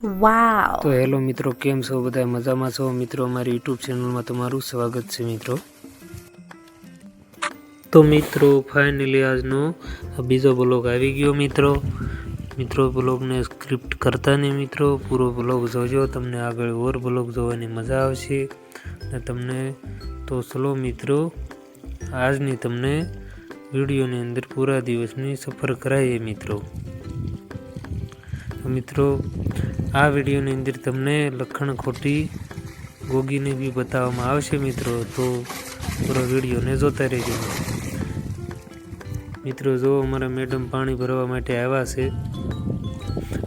વાવ. તો હેલો મિત્રો, કેમ છો બધા? મજામાં છો મિત્રો? અમારી યુટ્યુબ ચેનલમાં તમારું સ્વાગત છે મિત્રો. તો મિત્રો ફાઇનલી આજનો બીજો બ્લોગ આવી ગયો મિત્રો બ્લોગને સ્ક્રિપ્ટ કરતા નહીં મિત્રો, પૂરો બ્લોગ જોજો, તમને આગળ ઓર બ્લોગ જોવાની મજા આવશે. અને તમને તો ચલો મિત્રો, આજની તમને વિડીયોની અંદર પૂરા દિવસની સફર કરાવીએ મિત્રો. આ વિડીયોની અંદર તમને લખણ ખોટી ગોગીને બી બતાવવામાં આવશે મિત્રો, તો પૂરો વિડીયોને જોતા રહેજો મિત્રો. જો અમારા મેડમ પાણી ભરવા માટે આવ્યા છે.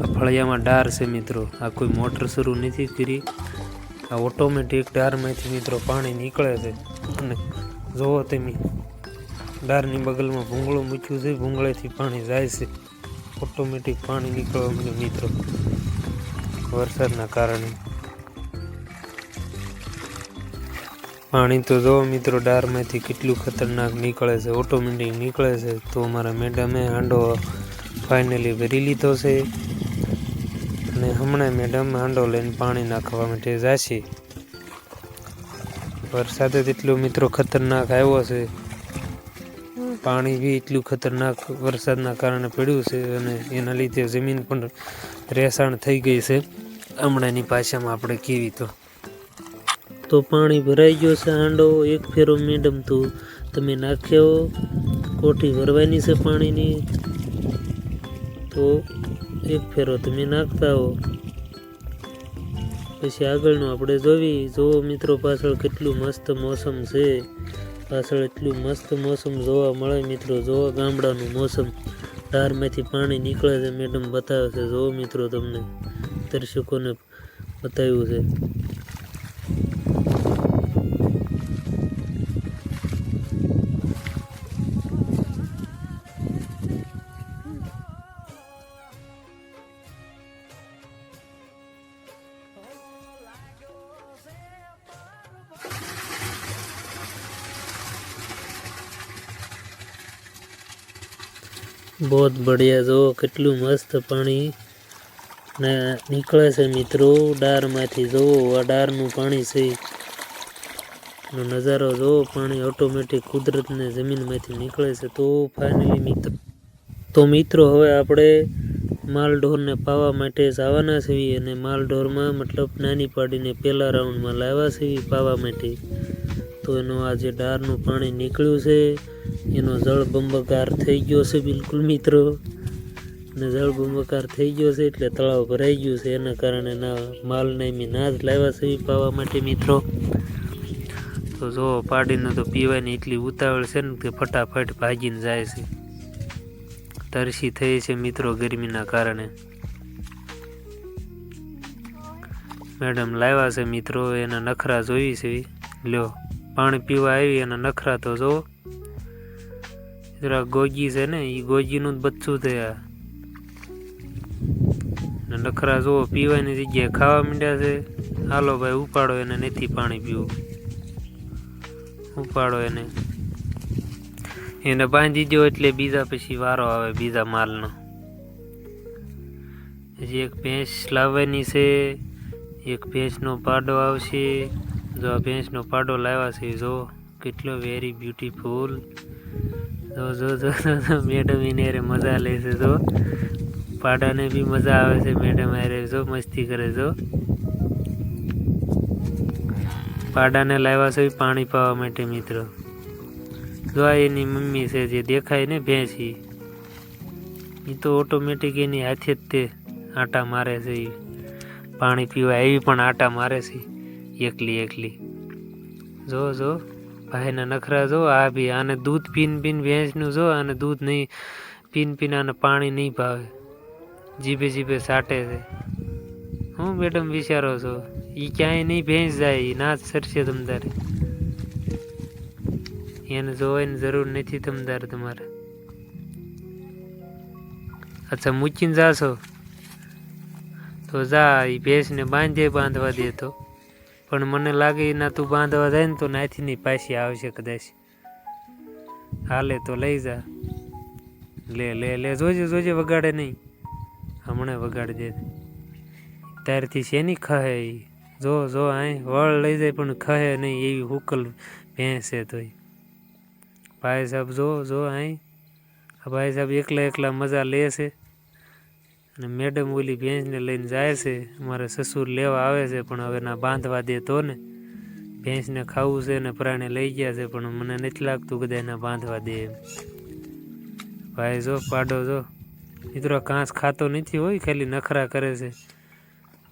આ ફળિયામાં ડાર છે મિત્રો, આ કોઈ મોટર શરૂ નથી કરી, આ ઓટોમેટિક ડારમાંથી મિત્રો પાણી નીકળે છે. અને જુઓ તમે, ડારની બગલમાં ભૂંગળું મૂક્યું છે, ભૂંગળેથી પાણી જાય છે, ઓટોમેટિક પાણી નીકળવા મળ્યું મિત્રો વરસાદના કારણે. પાણી તો જો મિત્રો ડારમાંથી કેટલું ખતરનાક નીકળે છે, ઓટોમેટિક નીકળે છે. તો અમારા મેડમે હાંડો ફાઇનલી ભરી લીધો છે અને હમણાં મેડમ હાંડો લઈને પાણી નાખવા માટે જશે. વરસાદ જ એટલો મિત્રો ખતરનાક આવ્યો છે, પાણી બી એટલું ખતરનાક વરસાદના કારણે પડ્યું છે અને એના લીધે જમીન પણ રેસાણ થઈ ગઈ છે. હમણાંની ભાષામાં આપણે કેવી તો પાણી ભરાઈ ગયો છે. હાંડો એક ફેરો મેડમ તો તમે નાખ્યો, કોઠી ભરવાની છે પાણીની, તો એક ફેરો તમે નાખતા હો, પછી આગળનું આપણે જોવી. જોવો મિત્રો પાછળ કેટલું મસ્ત મોસમ છે, પાછળ એટલું મસ્ત મોસમ જોવા મળે મિત્રો. જોવો ગામડાનું મોસમ, ધારમાંથી પાણી નીકળે છે, મેડમ બતાવે છે. જોવો મિત્રો, તમને દર્શકોને બતાવ્યું છે. बहुत बढ़िया. જો કેટલું મસ્ત પાણી નીકળે છે મિત્રો ડારમાંથી. જોવો આ ડારનું પાણી છે, નો નજારો જોવો. પાણી ઓટોમેટિક કુદરતને જમીનમાંથી નીકળે છે. તો ફાઇનલી મિત્રો હવે આપણે માલઢોરને પાવા માટે જવાના છીએ, અને માલઢોરમાં મતલબ નાની પાડીને પહેલા રાઉન્ડમાં લાવ્યા છીએ પાવા માટે. તો એનો આ જે ડારનું પાણી નીકળ્યું છે, એનો જળબંબાકાર થઈ ગયો છે બિલકુલ મિત્રો, અને જળબંબાકાર થઈ ગયો છે એટલે તળાવ ભરાઈ ગયું છે. એના કારણે માલને ના જ લાવ્યા છે પાવા માટે મિત્રો. તો જો પાડીને તો પીવાની એટલી ઉતાવળ છે ને કે ફટાફટ ભાગીને જાય છે. તરસી થઈ છે મિત્રો ગરમીના કારણે. મેડમ લાવ્યા છે મિત્રો, એના નખરા જોઈ છે. લ્યો પાણી પીવા આવી, એના નખરા તો જો. જરા ગોગી છે ને, એ ગોગીનું જ બચ્ચું થયા. નખરા જુઓ, પીવાની જગ્યાએ ખાવા માંડ્યા છે. હાલો ભાઈ ઉપાડો એને, નથી પાણી પીવું, ઉપાડો એને બાંધી દો એટલે બીજા પછી વારો આવે બીજા માલનો. હજી એક ભેંસ લાવવાની છે, એક ભેંસનો પાડો આવશે. જો આ ભેંસનો પાડો લાવ્યા છે, જો કેટલો વેરી બ્યુટીફુલ. જો જો જો મેડમ એને અરે મજા લે છે. જો પાડાને બી મજા આવે છે મેડમ અરે, જો મસ્તી કરે. જો પાડાને લાવ્યા છે પાણી પાવા માટે મિત્રો. જો આ એની મમ્મી છે જે દેખાય ને ભેંસી, એ તો ઓટોમેટિક એની હાથે જ તે આટા મારે છે. પાણી પીવા એવી પણ આટા મારે છે એકલી. જો ભાઈના નખરા જો. આ બી આને દૂધ પીન ભેંસનું જો, આને દૂધ નહીં પીન આને પાણી નહીં ભાવે, જીભે સાટે છે. હું મેડમ વિચારો છો, એ ક્યાંય નહીં ભેંસ જાય, એ ના જ સરશે તમતારે. એને જોવાની જરૂર નથી તમારે. અચ્છા મૂકીને જાશો તો જા, એ ભેંસને બાંધવા દેતો. પણ મને લાગે ના તું બાંધવા જાય ને તો નાથી નહીં પાછી આવશે કદાચ. હાલે તો લઈ જા. લે જોજે વગાડે નહીં, હમણાં વગાડી દે. ત્યારથી શેની ખહે ઈ જો જો અહીં વળ લઈ જાય પણ ખહે નહીં એવી હુકલ ભેંસ છે તોય ભાઈ સાહેબ જો જો અહીં ભાઈ સાહેબ એકલા એકલા મજા લે છે અને મેડમ ઓલી ભેંસને લઈને જાય છે અમારે સસુર લેવા આવે છે પણ હવે ના બાંધવા દે તો ને ભેંસને ખાવું છે ને પ્રાણે લઈ ગયા છે પણ મને નથી લાગતું કદાચ એના બાંધવા દે એમ ભાઈ જો પાડો જો મિત્રો ઘાસ ખાતો નથી હોય ખાલી નખરા કરે છે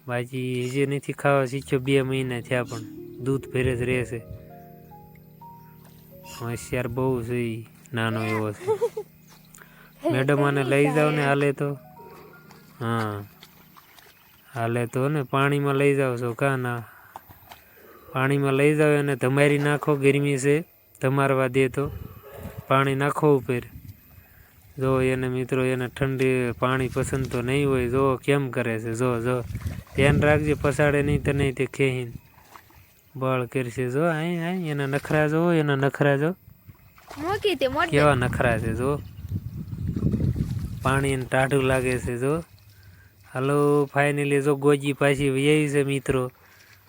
બાકી જે નથી ખાવા શીખ્યો 2 મહિના થયા પણ દૂધ ભેરે જ રહે છે હોશિયાર બહુ છે ઈ નાનો એવો છે મેડમ આને લઈ જાઓ ને હાલે તો હા હાલે તો ને પાણીમાં લઈ જાઓ છો કા ના પાણીમાં લઈ જાઓ અને ધમારી નાખો ગરમી છે ધમારવા દે તો પાણી નાખો ઉપર જો એને મિત્રો એને ઠંડી પાણી પસંદ તો નહીં હોય જો કેમ કરે છે જો જો ધ્યાન રાખજે પસાડે નહીં તો નહીં તે ખેહીને બળ કરશે જો અહીં એના નખરા જો કેવા નખરા છે જો પાણી એને ટાઢું લાગે છે જો હાલો ફાઇનલી જો ગોજી પાછી વૈયાવી છે મિત્રો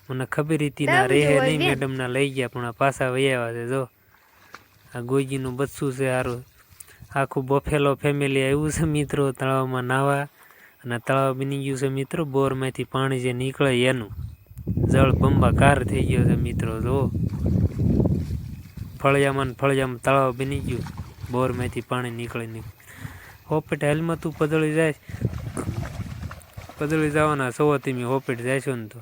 મને ખબર હતી ના રહે નહીં મેડમના લઈ ગયા પણ આ પાછા વૈયાવા છે જો આ ગોજીનું બચ્ચું છે સારું આખું બફેલો ફેમિલી આવ્યું છે મિત્રો તળાવમાં નાવા અને તળાવ બની ગયું છે મિત્રો બોરમાંથી પાણી જે નીકળે એનું જળ બંબાકાર થઈ ગયો છે મિત્રો જો ફળિયામાં તળાવ બની ગયું બોરમાંથી પાણી નીકળે હોપેટ હાલમાં તું પદળી જાય પદળી જવાના સવો તમે હોપેટ જઈશો ને તો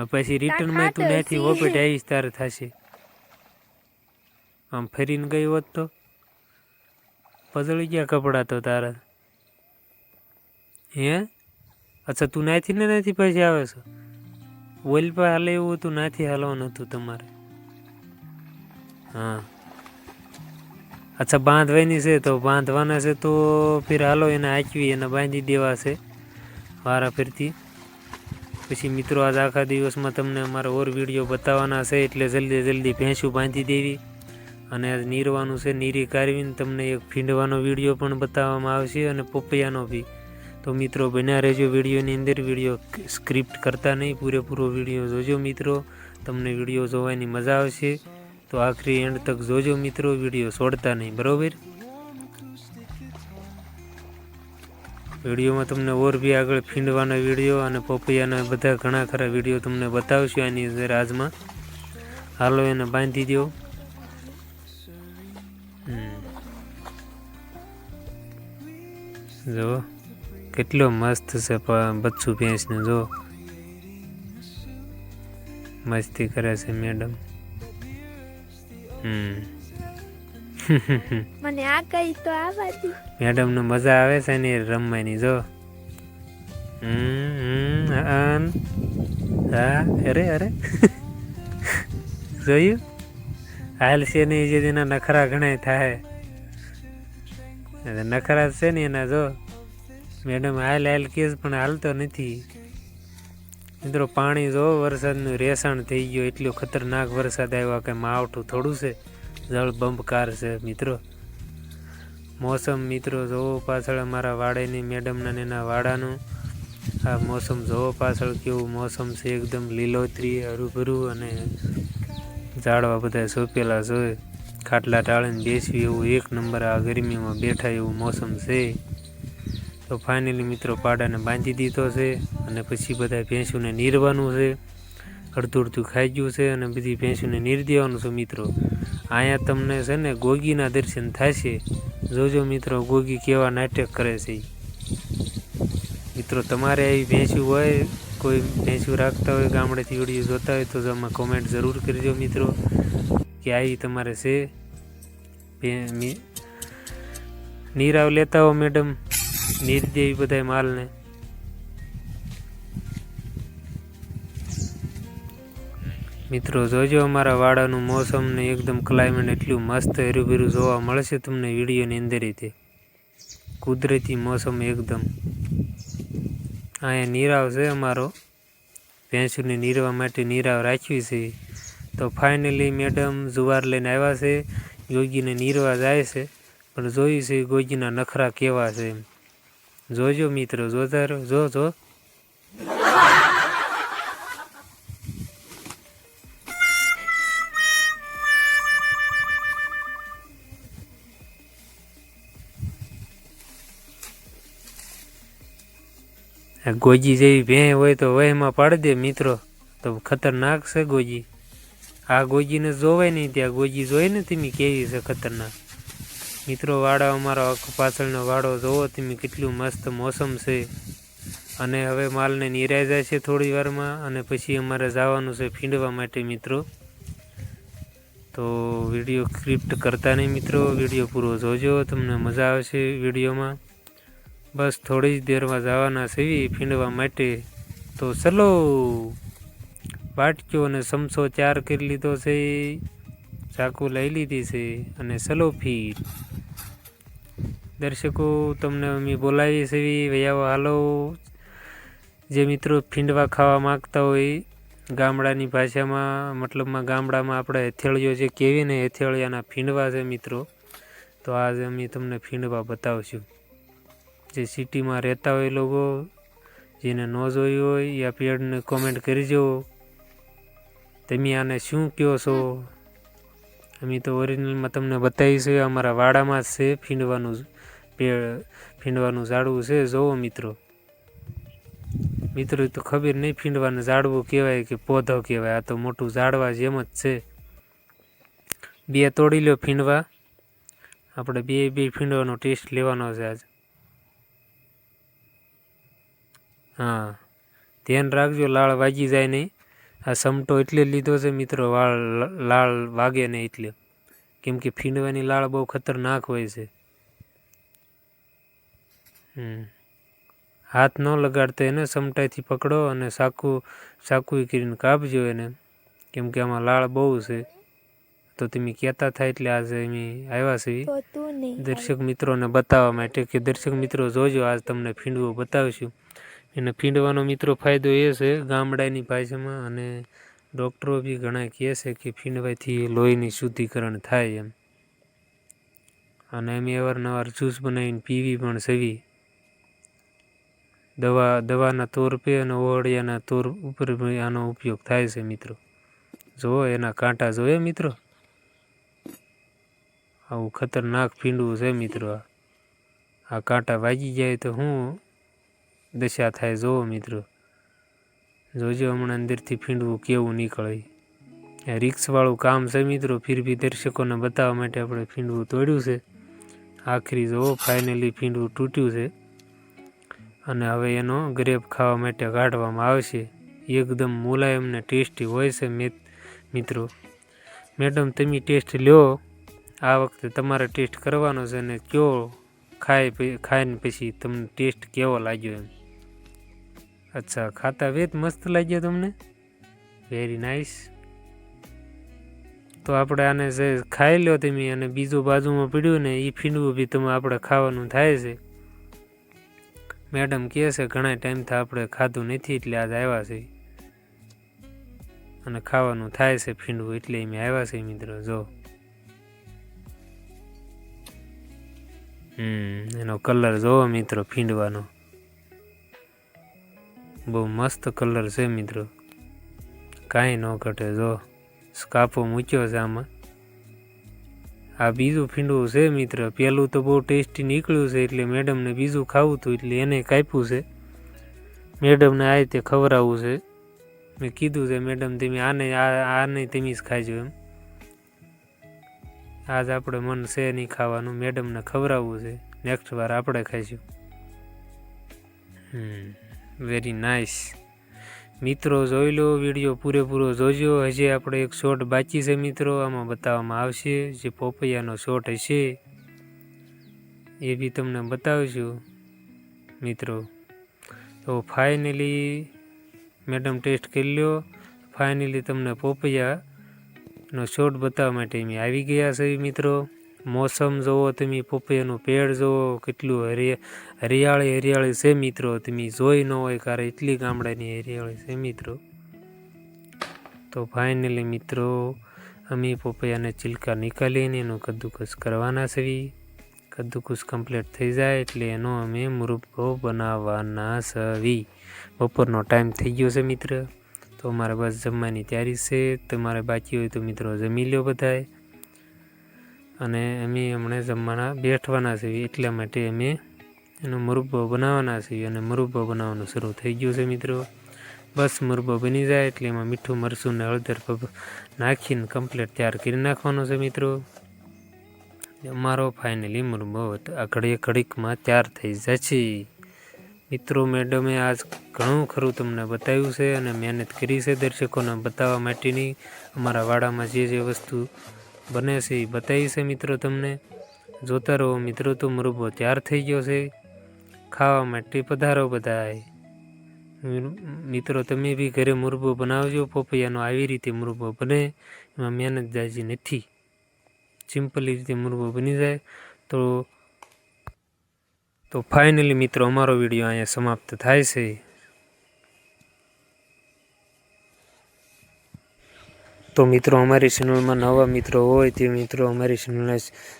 પછી રિટર્નમાં તું ત્યાંથી હોપેટ આવીશ તારે થશે આમ ફરીને ગઈ હોત તો પદળી ગયા કપડાં તો તારા હે અચ્છા તું નાથી ને નથી પછી આવે છો ઓઇલ પર હાલે એવું તું નાથી હાલવાનું હતું તમારે હા અચ્છા બાંધવાની છે તો બાંધવાના છે તો ફિર હાલો એને આંચવી એને બાંધી દેવા છે વારા ફેરથી પછી મિત્રો આજ આખા દિવસમાં તમને અમારા ઓર વિડીયો બતાવવાના છે એટલે જલ્દી ભેંસું બાંધી દેવી અને આજ નીરવાનું છે નીરી કાઢવીને તમને એક ફીંડવાનો વિડીયો પણ બતાવવામાં આવશે અને પપૈયાનો બી તો મિત્રો બન્યા રહેજો વિડીયોની અંદર વિડીયો સ્ક્રિપ્ટ કરતા નહીં પૂરેપૂરો વિડીયો જોજો મિત્રો તમને વિડીયો જોવાની મજા આવશે તો આખરી એન્ડ તક જોજો મિત્રો વિડીયો છોડતા નહીં બરાબર વિડીયોમાં તમને ઓર બી આગળ ફીંડવાના વિડીયો અને પપૈયાના બધા ઘણા ખરા વિડીયો તમને બતાવશું આની અંદર આજમાં હાલો એને બાંધી દો જો કેટલો મસ્ત છે બચ્ચું ભેંસને જો મસ્તી કરે છે મેડમ મને આ કઈ તો આવતી મેડમ ને મજા આવે છે ને રમવાની જો હા અરે જોયું હાલ છે ને જે એના નખરા ઘણા થાય નખરા છે ને એના જો મેડમ હાલ કેસ પણ હાલતો નથી મિત્રો પાણી જો વરસાદનું રેસાણ થઈ ગયું એટલો ખતરનાક વરસાદ આવ્યો કે માવઠું થોડું છે જળ બંબકાર છે મિત્રો મોસમ મિત્રો જોવો પાછળ અમારા વાડાની મેડમના એના વાડાનું આ મોસમ જોવો પાછળ કેવું મોસમ છે એકદમ લીલોતરી હરુભરું અને ઝાડવા બધા સોંપેલા છે ખાટલા ટાળીને બેસવી એવું એક નંબર આ ગરમીમાં બેઠા એવું મોસમ છે તો ફાઇનલી મિત્રો પાડાને બાંધી દીધો છે અને પછી બધા ભેંસુને નીરવાનું છે અડધું ખાઈ ગયું છે અને બધી ભેંસુને નીર દેવાનું છે મિત્રો અહીંયા તમને છે ને ગોગીના દર્શન થશે જોજો મિત્રો ગોગી કેવા નાટક કરે છે મિત્રો તમારે આવી ભેંસું હોય કોઈ ભેંસું રાખતા હોય ગામડેથી વિડીયો જોતા હોય તો તમે કોમેન્ટ જરૂર કરજો મિત્રો કે આવી તમારે છે નીરાવ લેતા હો મેડમ નીર દેવી બધા માલને મિત્રો જોજો અમારા વાડાનું મોસમ ને એકદમ ક્લાઇમેટ એટલું મસ્ત હર્યુભર્યું જોવા મળશે તમને વિડીયોની અંદર રીતે કુદરતી મોસમ એકદમ અહીંયા નીરાવ છે અમારો ભેંસુને નીરવા માટે નીરાવ રાખવી છે તો ફાઇનલી મેડમ જુવાર લઈને આવ્યા છે યોગીને નીરવા જાય છે પણ જોયું છે ગોગીના નખરા કેવા છે જોજો મિત્રો જોતા જો ગોજી જેવી ભેં હોય તો વહેમાં પાડી દે મિત્રો, તો ખતરનાક છે ગોજી. આ ગોજીને જોવાય નહીં, ત્યાં ગોજી જોઈ ને તમે કેવી છે ખતરનાક. મિત્રો વાડો અમારો પાછળનો વાડો જોવો તમે, કેટલું મસ્ત મોસમ છે. અને હવે માલને નિરાઈ જાય છે થોડી વારમાં, અને પછી અમારે જવાનું છે ફીંડવા માટે મિત્રો. તો વિડીયો સ્ક્રિપ્ટ કરતા નહીં મિત્રો, વિડીયો પૂરો જોજો, તમને મજા આવશે વિડીયોમાં. બસ થોડી જ દેરમાં જવાના છે ફીંડવા માટે. તો ચલો, બાટક્યો અને સમસો 4 કરી લીધો છે, ચાકુ લઈ લીધી છે, અને ચલો ફીટ. દર્શકો તમને અમે બોલાવીએ છીએ, વૈયાવો હાલો. જે મિત્રો ફીંડવા ખાવા માગતા હોય ગામડાની ભાષામાં, મતલબમાં ગામડામાં આપણે હેથેળીઓ જે કહેવી ને, હેથેળિયાના ફીંડવા છે મિત્રો. તો આજે અમે તમને ફીંડવા બતાવશું. જે સિટીમાં રહેતા હોય લોકો, જેને ન જોયું હોય એ પેડને કોમેન્ટ કરજો, તમે આને શું કહો છો. અમે તો ઓરિજિનલમાં તમને બતાવીશું, અમારા વાડામાં જ છે ફીંડવાનું ઝાડવું છે. જોવો મિત્રો, મિત્રો તો ખબર નહીં ફીંડવાનું ઝાડવું કહેવાય કે પૌધો કહેવાય. આ તો મોટું ઝાડવા જેમ જ છે. 2 તોડી લો ફીંડવા, આપણે બે ફીંડવાનો ટેસ્ટ લેવાનો છે આજ. હા, ધ્યાન રાખજો લાળ વાગી જાય નહીં. આ સમટો એટલે લીધો છે મિત્રો, લાળ વાગે નહીં એટલે, કેમ કે ફીંડવાની લાળ બહુ ખતરનાક હોય છે. હાથ ન લગાડતો એને, સમટાઈથી પકડો અને ચાકુ કરીને કાપજો એને, કેમ કે આમાં લાળ બહુ છે. તો તમે કહેતા થાય એટલે આજે અમે આવ્યા છીએ દર્શક મિત્રોને બતાવવા માટે, કે દર્શક મિત્રો જોજો, આજ તમને ફીંડવું બતાવીશું. એને ફીંડવાનો મિત્રો ફાયદો એ છે ગામડાની ભાષામાં, અને ડૉક્ટરો બી ઘણા કહે છે કે ફીંડવાથી લોહીની શુદ્ધિકરણ થાય એમ. અને અમે અવારનવાર જ્યુસ બનાવીને પીવી પણ સવી. દવાના તોર પે અને ઓળિયાના તોર ઉપર આનો ઉપયોગ થાય છે મિત્રો. જુઓ એના કાંટા જોયે મિત્રો, આવું ખતરનાક ફીંડવું છે મિત્રો. આ કાંટા વાગી જાય તો શું દશા થાય જોવો મિત્રો. જોજો હમણાં અંદરથી ફીંડવું કેવું નીકળે. રિક્સવાળું કામ છે મિત્રો, ફિર બી દર્શકોને બતાવવા માટે આપણે ફીંડવું તોડ્યું છે. આખરી જોવો ફાઇનલી ફીંડવું તૂટ્યું છે, અને હવે એનો ગ્રેપ ખાવા માટે કાઢવામાં આવશે. એકદમ મુલાયમ ને ટેસ્ટી હોય છે મિત્રો. મેડમ તમે ટેસ્ટ લ્યો, આ વખતે તમારે ટેસ્ટ કરવાનો છે, ને કયો ખાઈને પછી તમને ટેસ્ટ કેવો લાગ્યો એમ. અચ્છા, ખાતા વેત મસ્ત લાગ્યો તમને, વેરી નાઇસ. તો આપણે આને જે ખાઈ લો તમે, અને બીજું બાજુમાં પડ્યું ને એ ફીંડવું બી તમે આપણે ખાવાનું થાય છે. મેડમ કહે છે ઘણા ટાઈમથી આપણે ખાધું નથી એટલે આજ આવ્યા છે, અને ખાવાનું થાય છે ફીંડવું એટલે અમે આવ્યા છે મિત્રો. જો એનો કલર જોવો મિત્રો ફીંડવાનો, બહુ મસ્ત કલર છે મિત્રો, કાંઈ ન ઘટે. જો સ્કાપો મૂક્યો છે આમાં. આ બીજું ફીંડવું છે મિત્ર. પહેલું તો બહુ ટેસ્ટી નીકળ્યું છે, એટલે મેડમને બીજું ખાવું હતું એટલે એને કાપ્યું છે. મેડમને આ રીતે ખવડાવવું છે. મેં કીધું છે મેડમ તમે આને તમે જ ખાજો એમ. આજ આપણે મન છે નહીં ખાવાનું, મેડમને ખવડાવવું છે. નેક્સ્ટ વાર આપણે ખાઈશું. વેરી નાઇસ મિત્રો. જોઈ લો વિડીયો પૂરેપૂરો જોજો. હજી આપણે એક શોટ બાકી છે મિત્રો, આમાં બતાવવામાં આવશે. જે પોપૈયાનો શોટ હશે એ બી તમને બતાવીશું મિત્રો. તો ફાઇનલી મેડમ ટેસ્ટ કરી લો. ફાઇનલી તમને પોપૈયાનો શોટ બતાવવા માટે અમે આવી ગયા છે મિત્રો. મોસમ જોવો તમે, પોપૈયાનું પેડ જોવો કેટલું હરિયાળી છે મિત્રો. તમે જોઈ ન હોય કારણ એટલી ગામડાની હરિયાળી છે મિત્રો. તો ફાઇનલી મિત્રો અમે પોપૈયાને ચિલકા નીકાળીને એનું કદ્દુકસ કરવાના છે. કદ્દુકસ કમ્પ્લીટ થઈ જાય એટલે એનો અમે મુરબ્બો બનાવવાના છે. બપોરનો ટાઈમ થઈ ગયો છે મિત્ર, તો અમારે બસ જમવાની તૈયારી છે. તમારે બાકી હોય તો મિત્રો જમી લો બધાય. અને અમે હમણાં જમવાના બેઠવાના છીએ, એટલા માટે અમે એનો મુરબ્બો બનાવવાના છે અને મુરબ્બો બનાવવાનું શરૂ થઈ ગયું છે મિત્રો. બસ મુરબ્બો બની જાય એટલે એમાં મીઠું મરચું ને હળદર નાખીને કમ્પ્લીટ તૈયાર કરી નાખવાનો છે મિત્રો. અમારો ફાઇનલી મુરબ્બો આ ઘડીકમાં તૈયાર થઈ જાય છે મિત્રો. મેડમે આજ ઘણું ખરું તમને બતાવ્યું છે અને મહેનત કરી છે દર્શકોને બતાવવા માટેની. અમારા વાડામાં જે વસ્તુ બને છે એ બતાવી છે મિત્રો તમને. જોતા રહો મિત્રો. તો મુરબ્બો તૈયાર થઈ ગયો છે. ખાવા માટે પધારો બધાય મિત્રો. તમે બી ઘરે મુરબ્બો બનાવજો. પોપૈયાનો આવી રીતે મુરબ્બો બને, એમાં મહેનત જાજી નથી. સિમ્પલી રીતે મુરબ્બો બની જાય. તો ફાઇનલી મિત્રો અમારો વિડીયો અહીંયા સમાપ્ત થાય છે. તો મિત્રો અમારી ચેનલમાં નવા મિત્રો હોય તે મિત્રો અમારી ચેનલને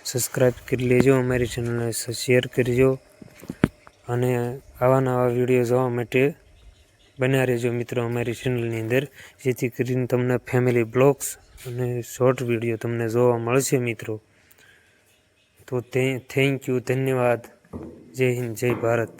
સબસ્ક્રાઈબ કરી લેજો, અમારી ચેનલને શેર કરજો અને આવા નવા વિડીયો જોવા માટે બન્યા રહેજો મિત્રો અમારી ચેનલની અંદર, જેથી કરીને તમને ફેમિલી બ્લોગ્સ અને શોર્ટ વિડીયો તમને જોવા મળશે મિત્રો. તો થેન્ક યુ, ધન્યવાદ. જય હિન્દ, જય ભારત.